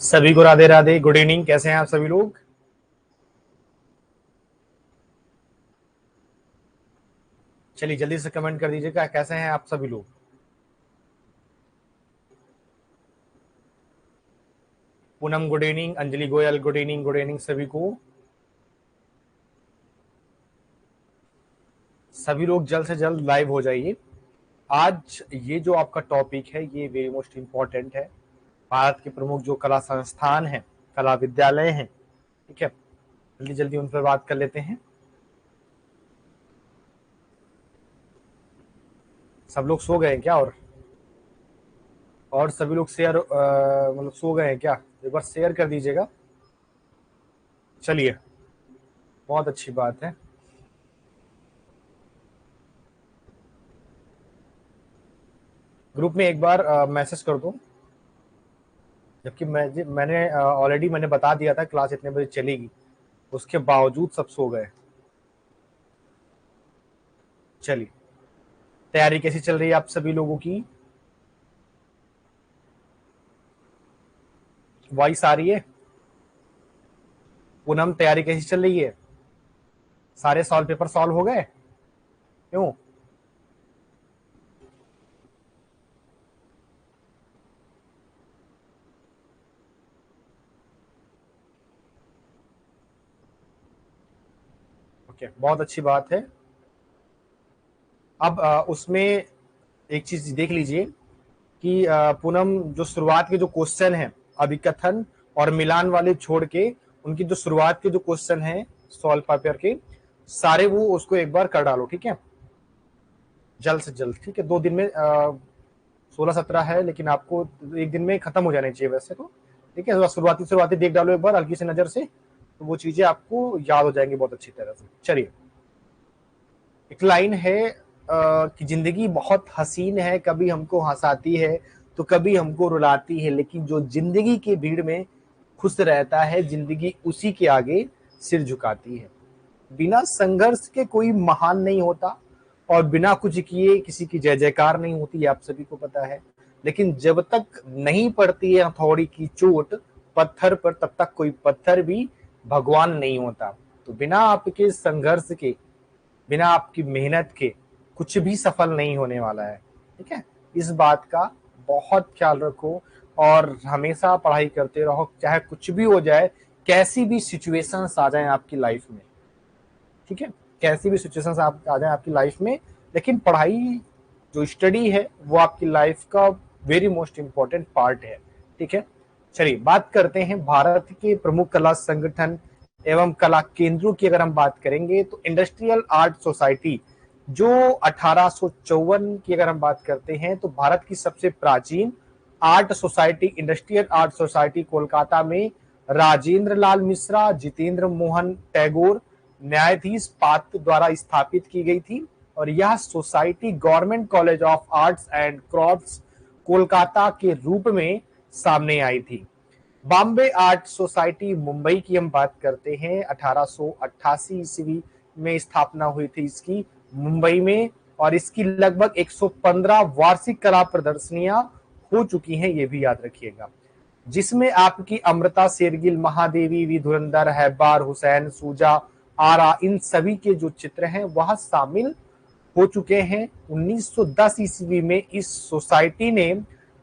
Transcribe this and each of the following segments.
सभी को Radhe Radhe, good evening. कैसे हैं आप सभी लोग? चलिए जल्दी से कमेंट कर दीजिएगा, कैसे हैं आप सभी लोग। Poonam good evening, Anjali Goyal good evening सभी को। सभी लोग जल्द से जल्द लाइव हो जाइए। आज ये जो आपका टॉपिक है ये वेरी मोस्ट इम्पोर्टेंट है। भारत के प्रमुख जो कला संस्थान हैं, कला विद्यालय हैं, ठीक है, जल्दी जल्दी उन पर बात कर लेते हैं। सब लोग सो गए हैं क्या? और सभी लोग शेयर मतलब सो गए हैं क्या? एक बार शेयर कर दीजिएगा। चलिए, बहुत अच्छी बात है। ग्रुप में एक बार मैसेज कर दो, जबकि मैंने ऑलरेडी मैंने बता दिया था क्लास इतने बजे चलेगी, उसके बावजूद सब सो गए। चलिए, तैयारी कैसी चल रही है आप सभी लोगों की? वॉइस आ रही है? पूनम, तैयारी कैसी चल रही है? सारे सॉल्व पेपर सॉल्व हो गए? क्यों? ओके, बहुत अच्छी बात है। अब उसमें एक चीज देख लीजिए कि पूनम, जो शुरुआत के जो क्वेश्चन है अभिकथन और मिलान वाले छोड़ के, उनकी जो शुरुआत के जो क्वेश्चन है सॉल्व पेपर के, सारे वो उसको एक बार कर डालो, ठीक है, जल्द से जल्द। ठीक है, 2 दिन में 16-17 है, लेकिन आपको एक दिन में खत्म हो जाने चाहिए वैसे तो। ठीक है, शुरुआती शुरुआती देख डालो एक बार हल्की सी नजर से, तो वो चीजें आपको याद हो जाएंगी बहुत अच्छी तरह से। चलिए, एक लाइन है कि जिंदगी बहुत हसीन है, कभी हमको हंसाती है तो कभी हमको रुलाती है, लेकिन जो जिंदगी की भीड़ में खुश रहता है, जिंदगी उसी के आगे सिर झुकाती है। बिना संघर्ष के कोई महान नहीं होता, और बिना कुछ किए किसी की जय जयकार नहीं होती, आप सभी को पता है। लेकिन जब तक नहीं पड़ती है हथौड़ी की चोट पत्थर पर, तब तक कोई पत्थर भी भगवान नहीं होता। तो बिना आपके संघर्ष के, बिना आपकी मेहनत के कुछ भी सफल नहीं होने वाला है। ठीक है, इस बात का बहुत ख्याल रखो और हमेशा पढ़ाई करते रहो, चाहे कुछ भी हो जाए, कैसी भी सिचुएशंस आ जाए आपकी लाइफ में। ठीक है, कैसी भी सिचुएशंस आ जाए आपकी लाइफ में, लेकिन पढ़ाई जो स्टडी है वो आपकी लाइफ का वेरी मोस्ट इंपॉर्टेंट पार्ट है। ठीक है, चलिए बात करते हैं भारत के प्रमुख कला संगठन एवं कला केंद्रों की। अगर हम बात करेंगे तो इंडस्ट्रियल आर्ट सोसाइटी, जो 1854 की अगर हम बात करते हैं, तो भारत की सबसे प्राचीन art society industrial art society Kolkata में राजेंद्र लाल मिश्रा, जितेंद्र मोहन टैगोर, न्यायाधीश पात्र द्वारा स्थापित की गई थी। और यह society government college of arts and crafts Kolkata के रूप में सामने आई थी। बॉम्बे आर्ट सोसाइटी मुंबई की हम बात करते हैं, 1888 ईस्वी में स्थापना हुई थी इसकी मुंबई में, और इसकी लगभग 115 वार्षिक कला प्रदर्शनियां हो चुकी हैं, ये भी याद रखिएगा, जिसमें आपकी अमृता शेरगिल, महादेवी, वी धुरंधर, हैबार, हुसैन, सूजा, आरा, इन सभी के जो चित्र हैं वह शामिल हो चुके हैं। 1910 ईस्वी में इस सोसाइटी ने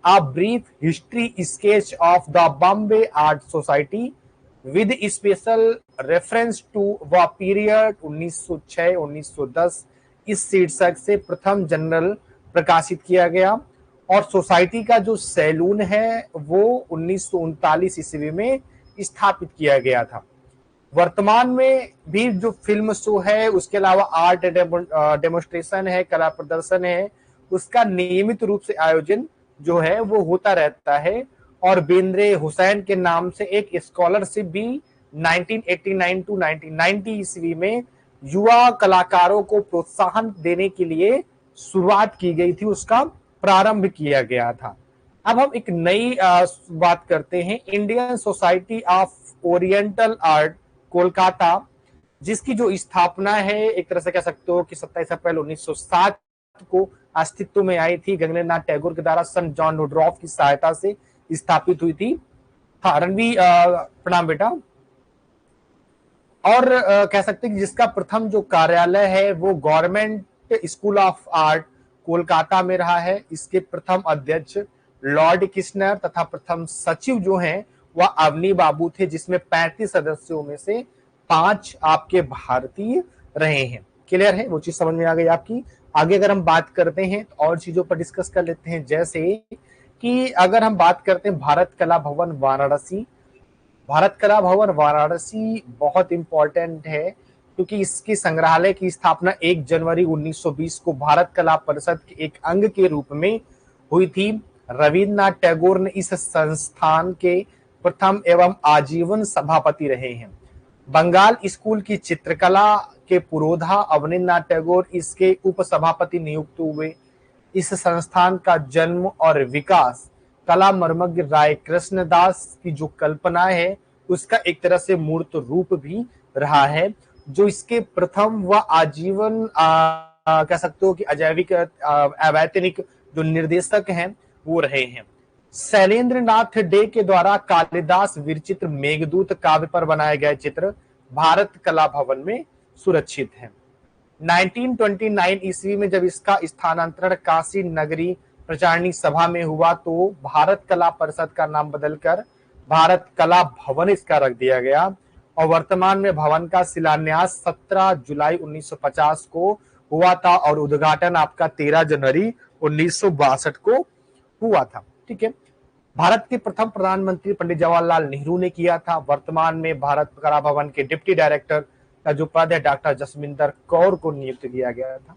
a brief history sketch of the Bombay art society with special reference to व पीरियड 1906-1910 इस शीर्षक से प्रथम जनरल प्रकाशित किया गया। और सोसाइटी का जो सैलून है वो 1939 ईस्वी में स्थापित किया गया था। वर्तमान में भी जो फिल्म शो है, उसके अलावा आर्ट डेमोन्स्ट्रेशन है, कला प्रदर्शन है, उसका नियमित रूप से आयोजन जो है वो होता रहता है। और बेंद्रे हुसैन के नाम से एक स्कॉलरशिप भी 1989 टू 1990 ईस्वी में युवा कलाकारों को प्रोत्साहन देने के लिए शुरुआत की गई थी, उसका प्रारंभ किया गया था। अब हम एक नई बात करते हैं, Indian society of oriental art Kolkata, जिसकी जो स्थापना है एक तरह से कह सकते हो कि 27 अप्रैल 1907 को अस्तित्व में आई थी। गगनेन्द्र नाथ टैगोर के द्वारा सन जॉन वुडरॉफ की सहायता से स्थापित हुई थी। हाँ रणवी, प्रणाम बेटा। और कह सकते हैं कि जिसका प्रथम जो कार्यालय है वो government school of art Kolkata में रहा है। इसके प्रथम अध्यक्ष लॉर्ड किशनर तथा प्रथम सचिव जो हैं वह अवनी बाबू थे, जिसमें 35 सदस्यों में से 5 आपके भारतीय रहे हैं। क्लियर है, वो चीज समझ में आ गई आपकी। आगे अगर हम बात करते हैं तो और चीजों पर डिस्कस कर लेते हैं, जैसे कि अगर हम बात करते हैं भारत कला भवन वाराणसी। भारत कला भवन वाराणसी बहुत इंपॉर्टेंट है, क्योंकि इसकी संग्रहालय की स्थापना 1 जनवरी 1920 को भारत कला परिषद के एक अंग के रूप में हुई थी। रविन्द्रनाथ टैगोर ने इस संस्थान के प्रथम एवं आजीवन सभापति रहे हैं। बंगाल स्कूल की चित्रकला के पुरोधा अवनींद्रनाथ टैगोर इसके उप सभापति नियुक्त हुए। इस संस्थान का जन्म और विकास कला मर्मज्ञ राय कृष्णदास की जो कल्पना है उसका एक तरह से मूर्त रूप भी रहा है, जो इसके प्रथम व आजीवन कह सकते हो कि अजैविक अवैतनिक जो निर्देशक हैं वो रहे हैं। शैलेंद्र नाथ डे के द्वारा कालिदास विरचित मेघदूत काव्य पर बनाए गए चित्र भारत कला भवन में सुरक्षित हैं। 1929 ईस्वी में जब इसका स्थानांतरण काशी नगरी प्रचारणी सभा में हुआ तो भारत कला परिषद का नाम बदलकर भारत कला भवन इसका रख दिया गया, और वर्तमान में भवन का शिलान्यास 17 जुलाई 1950 को हुआ था और उद्घाटन आपका 13 जनवरी 1962 को हुआ था। ठीक है, भारत के प्रथम प्रधानमंत्री पंडित जवाहरलाल नेहरू ने किया था। वर्तमान में भारत कला भवन के डिप्टी डायरेक्टर का जो पद है डॉक्टर जसविंदर कौर को नियुक्त किया गया था।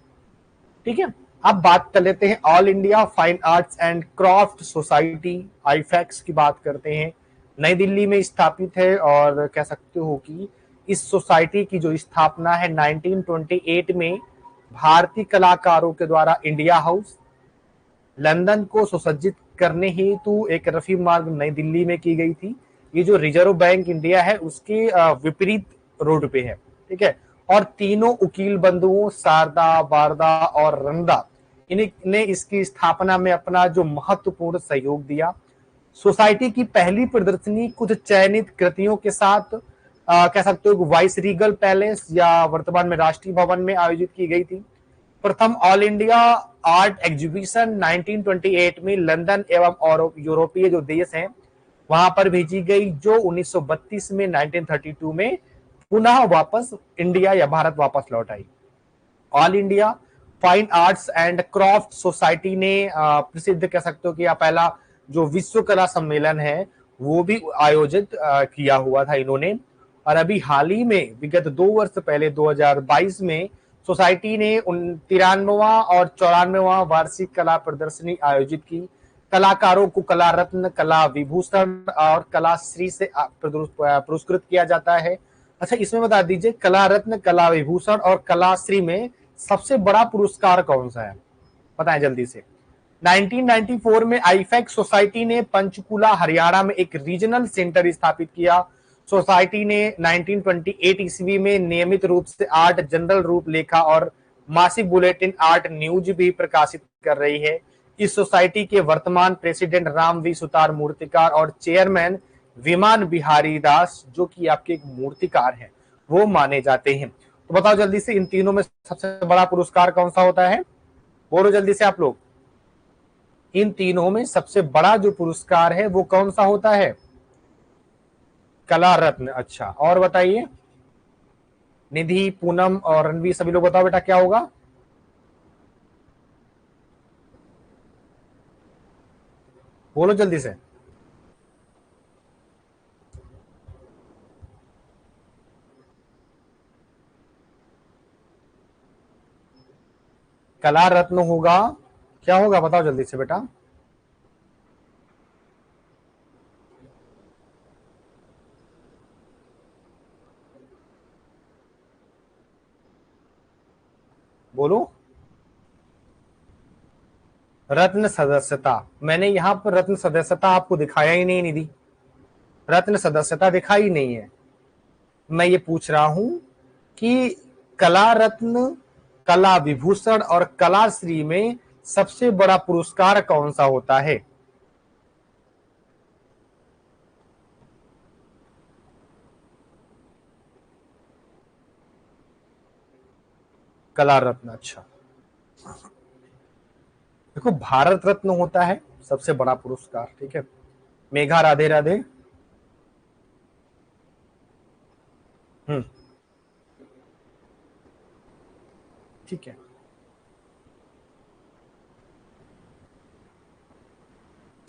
ठीक है, अब बात कर लेते हैं All India Fine Arts and Craft Society AIFACS की बात करते हैं। नई दिल्ली में स्थापित है और कह सकते हो कि इस सोसाइटी की जो स्थापना है 1928 में भारतीय कलाकारों के द्वारा इंडिया हाउस लंदन को सुसज्जित करने हेतु एक रफी मार्ग नई दिल्ली में की गई थी। ये जो रिजर्व बैंक इंडिया है उसके विपरीत रोड पे है। ठीक है, और तीनों उकील बंधुओं शारदा वारदा और रंदा इन्हें इसकी स्थापना में अपना जो महत्वपूर्ण सहयोग दिया। सोसाइटी की पहली प्रदर्शनी कुछ चयनित कृतियों के साथ कह सकते हो वाइस रीगल पैलेस या वर्तमान में राष्ट्रीय भवन में आयोजित की गई थी। प्रथम ऑल इंडिया आर्ट एग्जीबिशन 1928 में लंदन एवं और यूरोपीय जो देश हैं वहां पर भेजी गई, जो 1932 में 1932 में पुनः वापस इंडिया या भारत वापस लौट आई। All India Fine Arts and Craft Society ने प्रसिद्ध कह सकते हो कि पहला जो विश्व कला सम्मेलन है वो भी आयोजित किया हुआ था इन्होंने। और अभी हाल ही में विगत 2 वर्ष पहले 2022 में सोसाइटी ने 93वां और 94वां वार्षिक कला प्रदर्शनी आयोजित की। कलाकारों को कला रत्न, कला विभूषण और कला श्री से पुरस्कृत किया जाता है। अच्छा, इसमें बता दीजिए कला रत्न, कला विभूषण और कला श्री में सबसे बड़ा पुरस्कार कौन सा है, बताएं जल्दी से। 1994 में आईफैक्स सोसाइटी ने पंचकुला हरियाणा में एक रीजनल सेंटर स्थापित किया। सोसाइटी ने 1928 ईस्वी में नियमित रूप से आर्ट जनरल रूपलेखा और मासिक बुलेटिन आर्ट न्यूज भी प्रकाशित कर रही है। इस सोसाइटी के वर्तमान प्रेसिडेंट राम वी सुतार मूर्तिकार और चेयरमैन विमान बिहारी दास जो कि आपके एक मूर्तिकार हैं वो माने जाते हैं। तो बताओ जल्दी से इन तीनों में सबसे बड़ा पुरस्कार कौन सा होता है, बोलो जल्दी से आप लोग। इन तीनों में सबसे बड़ा जो पुरस्कार है वो कौन सा होता है, कला रत्न। अच्छा, और बताइए निधि, पूनम और रणवीर सभी लोग बताओ बेटा क्या होगा। बोलो जल्दी से। कला रत्न होगा, क्या होगा बताओ जल्दी से बेटा। बोलो। रत्न सदस्यता, मैंने यहां पर रत्न सदस्यता आपको दिखाया ही नहीं निधि, रत्न सदस्यता दिखाई नहीं है। मैं ये पूछ रहा हूं कि कला रत्न, कला विभूषण और कला श्री में सबसे बड़ा पुरस्कार कौन सा होता है। कला रत्न, अच्छा। देखो, भारत रत्न होता है सबसे बड़ा पुरस्कार, ठीक है। मेघा, राधे राधे। हम्म, ठीक है।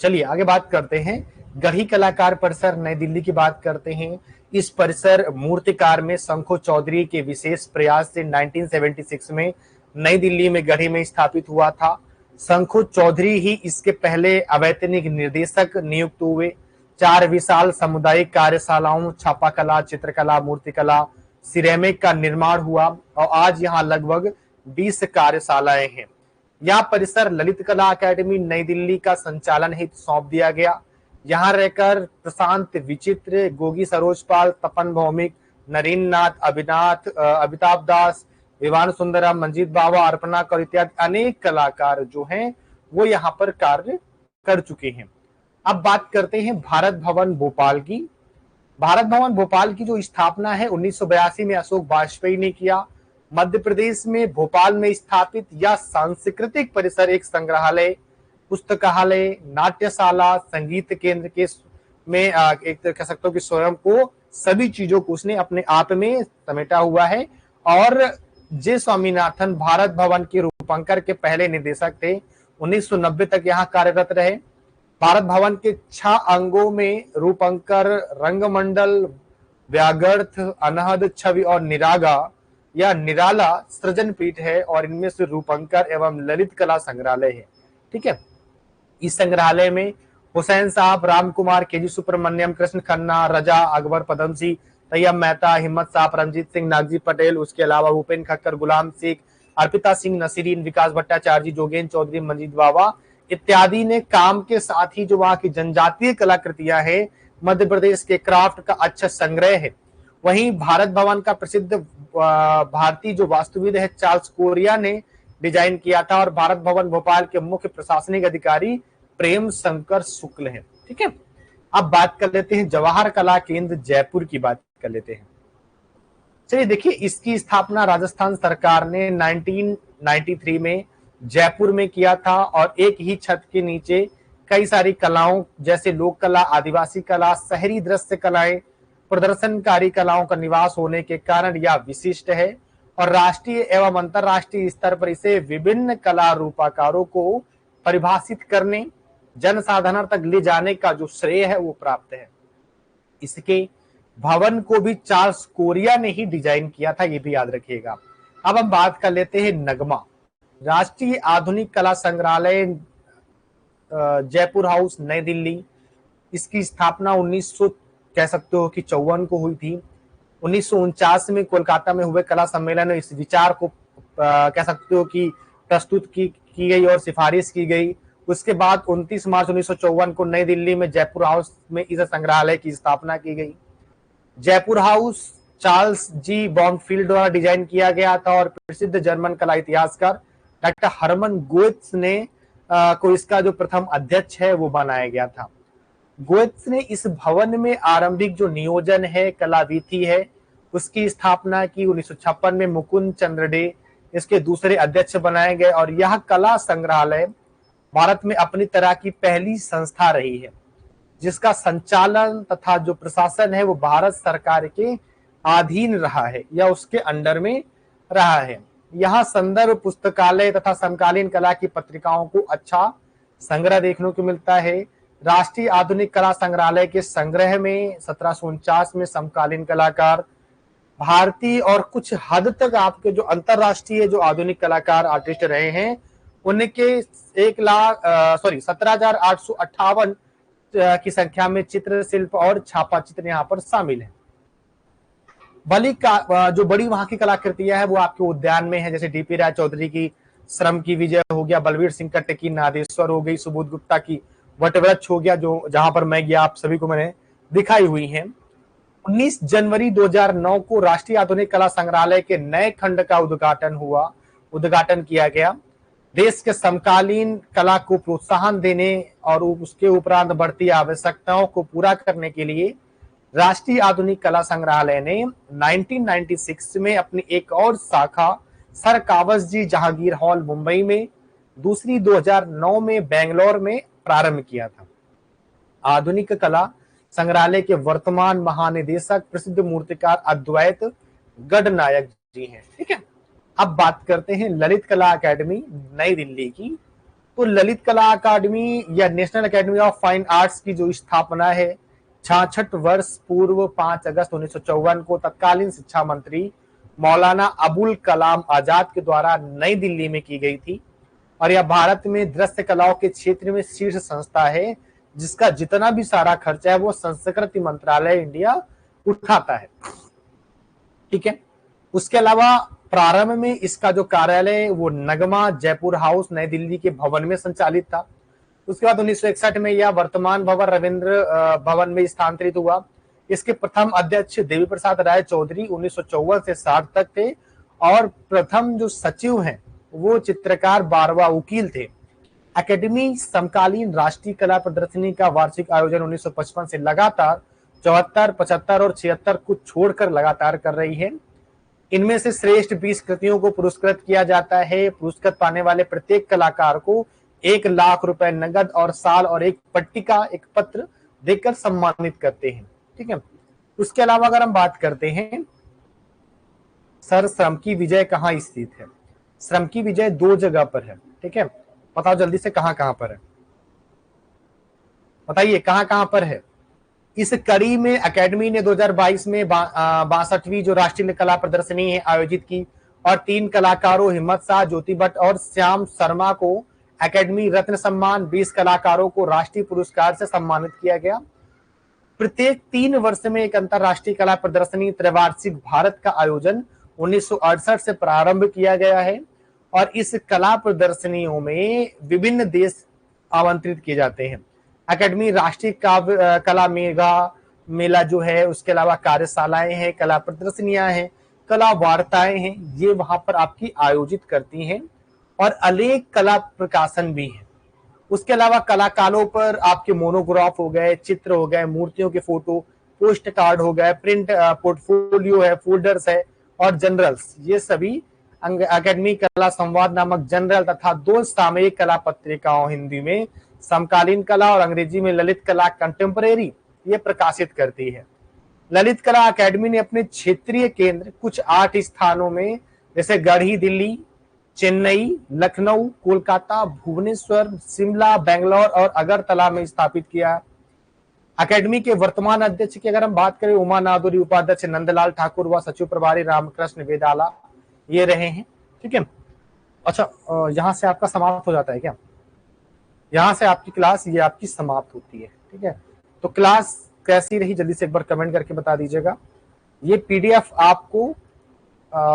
चलिए आगे बात करते हैं। गढ़ी कलाकार परिसर नई दिल्ली की बात करते हैं। इस परिसर मूर्तिकार में शंखो चौधरी के विशेष प्रयास से 1976 में नई दिल्ली में गढ़ी में स्थापित हुआ था। शंखो चौधरी ही इसके पहले अवैतनिक निर्देशक नियुक्त हुए। 4 विशाल सामुदायिक कार्यशालाओं, छापाकला, चित्रकला, मूर्तिकला, सिरेमिक का निर्माण हुआ और आज यहाँ लगभग 20 कार्यशालाएं हैं। यह परिसर ललित कला अकादमी नई दिल्ली का संचालन हेतु सौंप दिया गया। यहाँ रहकर प्रशांत विचित्र, गोगी सरोजपाल, तपन भौमिक, नरेंद्र नाथ, अमिताभ दास, विवान सुंदरम, मंजीत बावा, अर्पणा कर इत्यादि अनेक कलाकार जो हैं वो यहाँ पर कार्य कर चुके हैं। अब बात करते हैं भारत भवन भोपाल की। भारत भवन भोपाल की जो स्थापना है 1982 में अशोक वाजपेयी ने किया। मध्य प्रदेश में भोपाल में स्थापित यह सांस्कृतिक परिसर एक संग्रहालय, पुस्तकालय, नाट्यशाला, संगीत केंद्र के में एक तरह कह सकते हो कि स्वयं को सभी चीजों को उसने अपने आप में समेटा हुआ है। और जे स्वामीनाथन भारत भवन के रूपंकर के पहले निदेशक थे। 1990 तक यहाँ कार्यरत रहे। भारत भवन के 6 अंगों में रूपंकर, रंगमंडल, व्यागर्थ, अनहद, छवि और निरागा या निराला सृजन पीठ है और इनमें से रूपंकर एवं ललित कला संग्रहालय है, ठीक है। इस संग्रहालय में हुसैन साहब, राम कुमार, केजी सुब्रमण्यम, कृष्ण खन्ना, रजा, अकबर, पदम सिंह, तैयब मेहता, हिम्मत साहब, रंजीत सिंह, नागजी पटेल, उसके अलावा भूपेन खक्कर, गुलाम शेख, अर्पिता सिंह, नसीरीन, विकास भट्टाचार्य, जोगेन चौधरी, मंजीत बावा इत्यादि ने काम के साथ ही जो वहां की जनजातीय कलाकृतियां हैं, मध्य प्रदेश के क्राफ्ट का अच्छा संग्रह है। वहीं भारत भवन का प्रसिद्ध भारतीय जो वास्तुविद है चार्ल्स कोरिया ने डिजाइन किया था और भारत भवन भोपाल के मुख्य प्रशासनिक अधिकारी प्रेम शंकर शुक्ल हैं, ठीक है। अब बात कर लेते हैं जवाहर कला केंद्र जयपुर की बात कर लेते हैं। चलिए देखिए, इसकी स्थापना राजस्थान सरकार ने 1993 में जयपुर में किया था और एक ही छत के नीचे कई सारी कलाओं जैसे लोक कला, आदिवासी कला, शहरी दृश्य कलाएं, प्रदर्शनकारी कलाओं का निवास होने के कारण यह विशिष्ट है और राष्ट्रीय एवं अंतर्राष्ट्रीय स्तर पर इसे विभिन्न कला रूपाकारों को परिभाषित करने, जनसाधारण तक ले जाने का जो श्रेय है वो प्राप्त है। इसके भवन को भी चार्ल्स कोरिया ने ही डिजाइन किया था, ये भी याद रखिएगा। अब हम बात कर लेते हैं नगमा। राष्ट्रीय आधुनिक कला संग्रहालय जयपुर हाउस नई दिल्ली, इसकी स्थापना 1900 कह सकते हो कि 54 को हुई थी। 1949 में कोलकाता में हुए कला सम्मेलन में इस विचार को कह सकते हो कि प्रस्तुत की गई और सिफारिश की गई। उसके बाद 29 मार्च 1954 को नई दिल्ली में जयपुर हाउस में इस संग्रहालय की स्थापना की गई। जयपुर हाउस चार्ल्स जी बॉन्फील्ड द्वारा डिजाइन किया गया था और प्रसिद्ध जर्मन कला इतिहासकार डॉक्टर हरमन गोएत्स ने को इसका जो प्रथम अध्यक्ष है वो बनाया गया था। गोएत्स ने इस भवन में आरंभिक जो नियोजन है, कलावीथी है, उसकी स्थापना की। 1956 में मुकुंद चंद्र डे इसके दूसरे अध्यक्ष बनाए गए और यह कला संग्रहालय भारत में अपनी तरह की पहली संस्था रही है जिसका संचालन तथा जो प्रशासन है वो भारत सरकार के अधीन रहा है या उसके अंडर में रहा है। यहाँ संदर्भ पुस्तकालय तथा समकालीन कला की पत्रिकाओं को अच्छा संग्रह देखने को मिलता है। राष्ट्रीय आधुनिक कला संग्रहालय के संग्रह में 1749 में समकालीन कलाकार, भारतीय और कुछ हद तक आपके जो अंतरराष्ट्रीय जो आधुनिक कलाकार आर्टिस्ट रहे हैं उनके 17,858 की संख्या में चित्र शिल्प और छापा चित्र यहाँ पर शामिल है। भली जो बड़ी वहां की कलाकृतियां है वो आपके उद्यान में है, जैसे डीपी राय चौधरी की श्रम की विजय हो गया, बलवीर सिंह कट्टे की नादेश्वर हो गई, सुबोध गुप्ता की वटवृक्ष हो गया जो जहां पर मैं गया आप सभी को मैंने दिखाई हुई है। 19 जनवरी 2009 को राष्ट्रीय आधुनिक कला संग्रहालय के नए खंड का उद्घाटन किया गया। देश के समकालीन कला को प्रोत्साहन देने और उसके उपरांत बढ़ती आवश्यकताओं को पूरा करने के लिए राष्ट्रीय आधुनिक कला संग्रहालय ने 1996 में अपनी एक और शाखा सर कावसजी जहांगीर हॉल मुंबई में, दूसरी 2009 में बेंगलोर में प्रारंभ किया था। आधुनिक कला संग्रहालय के वर्तमान महानिदेशक प्रसिद्ध मूर्तिकार अद्वैत गढ़नायक जी हैं। ठीक है, अब बात करते हैं ललित कला अकादमी नई दिल्ली की। तो ललित कला अकादमी या national academy of fine arts की जो स्थापना है 66 वर्ष पूर्व 5 अगस्त 1954 को तत्कालीन शिक्षा मंत्री मौलाना अबुल कलाम आजाद के द्वारा नई दिल्ली में की गई थी, और यह भारत में दृश्य कलाओं के क्षेत्र में शीर्ष संस्था है, जिसका जितना भी सारा खर्चा है वो संस्कृति मंत्रालय इंडिया उठाता है। ठीक है, उसके अलावा प्रारंभ में इसका जो कार्यालय वो नगमा जयपुर हाउस नई दिल्ली के भवन में संचालित था। उसके बाद 1961 में यह वर्तमान भवन रविंद्र भवन में स्थानांतरित हुआ। इसके प्रथम अध्यक्ष देवी प्रसाद राय चौधरी 1954 से 60 तक थे, और प्रथम जो सचिव हैं वो चित्रकार बारवा वकील थे। एकेडमी समकालीन राष्ट्रीय कला प्रदर्शनी का वार्षिक आयोजन 1955 से लगातार 74, 75 और 76 को छोड़कर लगातार कर रही है। इनमें से श्रेष्ठ 20 कृतियों को पुरस्कृत किया जाता है। पुरस्कृत पाने वाले प्रत्येक कलाकार को 1 लाख रुपए नगद और साल और एक पट्टिका, एक पत्र देकर सम्मानित करते हैं। ठीक है, उसके अलावा अगर हम बात करते हैं सर श्रम की विजय कहाँ स्थित है। श्रम की विजय 2 जगह पर है। ठीक है, बताओ जल्दी से कहाँ कहाँ पर है, बताइए कहाँ कहाँ पर है। इस कड़ी में एकेडमी ने 2022 में 62वीं जो राष्ट्रीय कला प्रदर्शनी है आयोजित की, और 3 कलाकारों हिम्मत शाह, ज्योति भट्ट और श्याम शर्मा को एकेडमी रत्न सम्मान, 20 कलाकारों को राष्ट्रीय पुरस्कार से सम्मानित किया गया। प्रत्येक 3 वर्ष में एक अंतरराष्ट्रीय कला प्रदर्शनी त्रैवार्षिक भारत का आयोजन 1968 से प्रारंभ किया गया है, और इस कला प्रदर्शनियों में विभिन्न देश आमंत्रित किए जाते हैं। एकेडमी राष्ट्रीय कला मेला जो है, उसके अलावा कार्यशालाएं हैं, कला प्रदर्शनियां हैं, कला वार्ताएं हैं, ये वहां पर आपकी आयोजित करती हैं, और अनेक कला प्रकाशन भी है। उसके अलावा कलाकारों पर आपके मोनोग्राफ हो गए, चित्र हो गए, मूर्तियों के फोटो, पोस्ट कार्ड हो गए, प्रिंट पोर्टफोलियो है, फोल्डर्स है और जनरल्स, ये सभी एकेडमी कला संवाद नामक जनरल तथा 2 सामयिक कला पत्रिकाओं हिंदी में समकालीन कला और अंग्रेजी में ललित कला कंटेम्परेरी ये प्रकाशित करती है। ललित कला अकादमी ने अपने क्षेत्रीय केंद्र कुछ 8 स्थानों में जैसे गढ़ी दिल्ली, चेन्नई, लखनऊ, कोलकाता, भुवनेश्वर, शिमला, बेंगलोर और अगरतला में स्थापित किया। अकादमी के वर्तमान अध्यक्ष की अगर हम बात करें उमा नादुरी, उपाध्यक्ष नंदलाल ठाकुर व सचिव प्रभारी रामकृष्ण वेदाला ये रहे हैं। ठीक है, अच्छा यहाँ से आपका समाप्त हो जाता है क्या? यहाँ से आपकी क्लास ये आपकी समाप्त होती है। ठीक है, तो क्लास कैसी रही जल्दी से एक बार कमेंट करके बता दीजिएगा। ये पीडीएफ आपको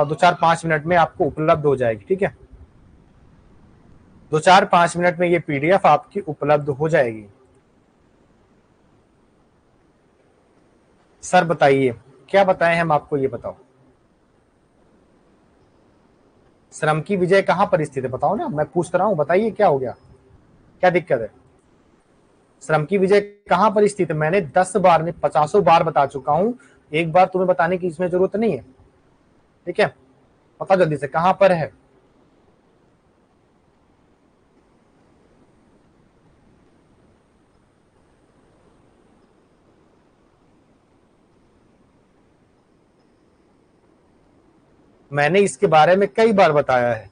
2-4-5 मिनट में आपको उपलब्ध हो जाएगी। ठीक है, 2-4-5 मिनट में ये पीडीएफ आपकी उपलब्ध हो जाएगी। सर बताइए क्या बताएं हम आपको, ये बताओ। श्रम की विजय कहां पर स्थित है बताओ ना, मैं पूछ रहा हूं, बताइए क्या हो गया, क्या दिक्कत है। श्रम की विजय कहां पर स्थित है? मैंने 10 बार नहीं 50 बार बता चुका हूं, एक बार तुम्हें बताने की इसमें जरूरत नहीं है। ठीक है, पता जल्दी से कहां पर है। मैंने इसके बारे में कई बार बताया है।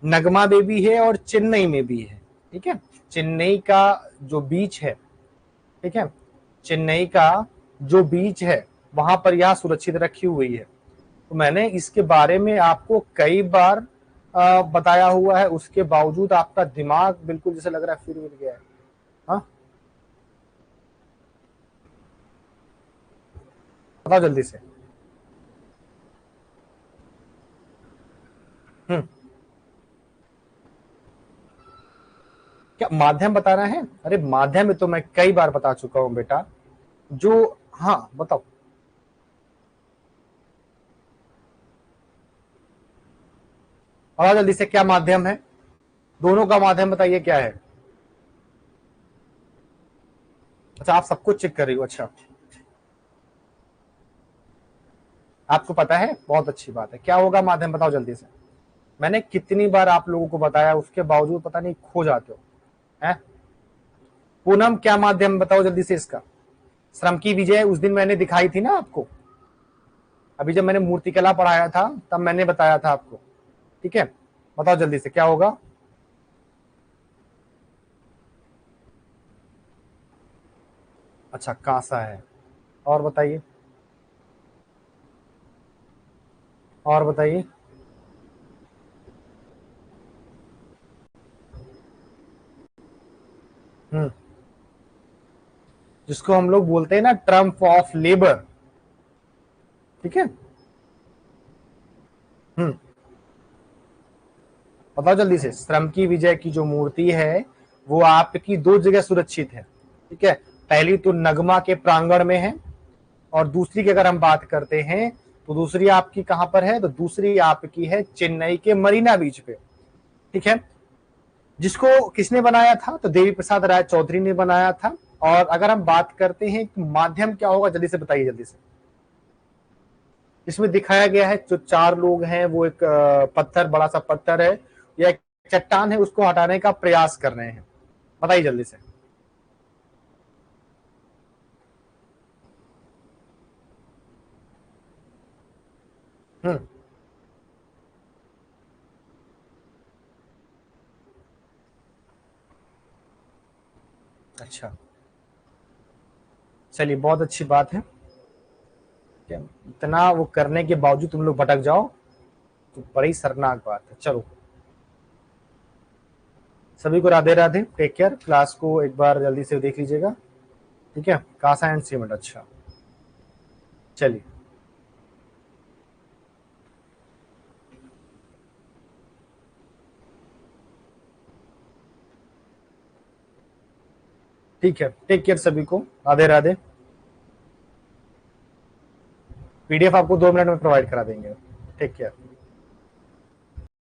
नगमा में भी है और चेन्नई में भी है। ठीक है, चेन्नई का जो बीच है, ठीक है, चेन्नई का जो बीच है वहां पर यह सुरक्षित रखी हुई है। तो मैंने इसके बारे में आपको कई बार बताया हुआ है, उसके बावजूद आपका दिमाग बिल्कुल जैसे लग रहा है फिर मिल गया है। हाँ, बताओ जल्दी से। क्या माध्यम बता रहे हैं? अरे माध्यम में तो मैं कई बार बता चुका हूं बेटा। जो हाँ बताओ, और जल्दी से क्या माध्यम है, दोनों का माध्यम बताइए क्या है। अच्छा आप सब कुछ चेक कर रही हो, अच्छा आपको पता है, बहुत अच्छी बात है। क्या होगा माध्यम बताओ जल्दी से। मैंने कितनी बार आप लोगों को बताया, उसके बावजूद पता नहीं खो जाते हो हैं। पूनम क्या माध्यम बताओ जल्दी से इसका। श्रम की विजय उस दिन मैंने दिखाई थी ना आपको, अभी जब मैंने मूर्तिकला पढ़ाया था तब मैंने बताया था आपको। ठीक है, बताओ जल्दी से क्या होगा। अच्छा, कांसा है। और बताइए, और बताइए। जिसको हम लोग बोलते हैं ना ट्रम्प ऑफ लेबर। ठीक है। हम्म बताओ जल्दी से। श्रम की विजय की जो मूर्ति है वो आपकी दो जगह सुरक्षित है। ठीक है, पहली तो नगमा के प्रांगण में है, और दूसरी की अगर हम बात करते हैं तो दूसरी आपकी कहां पर है, तो दूसरी आपकी है चेन्नई के मरीना बीच पे। ठीक है, जिसको किसने बनाया था, तो देवी प्रसाद राय चौधरी ने बनाया था। और अगर हम बात करते हैं कि माध्यम क्या होगा, जल्दी से बताइए जल्दी से। इसमें दिखाया गया है जो चार लोग हैं वो एक पत्थर, बड़ा सा पत्थर है या एक चट्टान है, उसको हटाने का प्रयास कर रहे हैं। बताइए जल्दी से। हम्म अच्छा, चलिए बहुत अच्छी बात है। क्या इतना वो करने के बावजूद तुम लोग भटक जाओ, तो बड़ी शर्मनाक बात है। चलो, सभी को Radhe Radhe, take care. Class को एक बार जल्दी से देख लीजिएगा। ठीक है, कासा एंड सीमेंट। अच्छा, चलिए ठीक है, टेक केयर सभी को, राधे राधे। पीडीएफ आपको 2 मिनट में प्रोवाइड करा देंगे। Take care.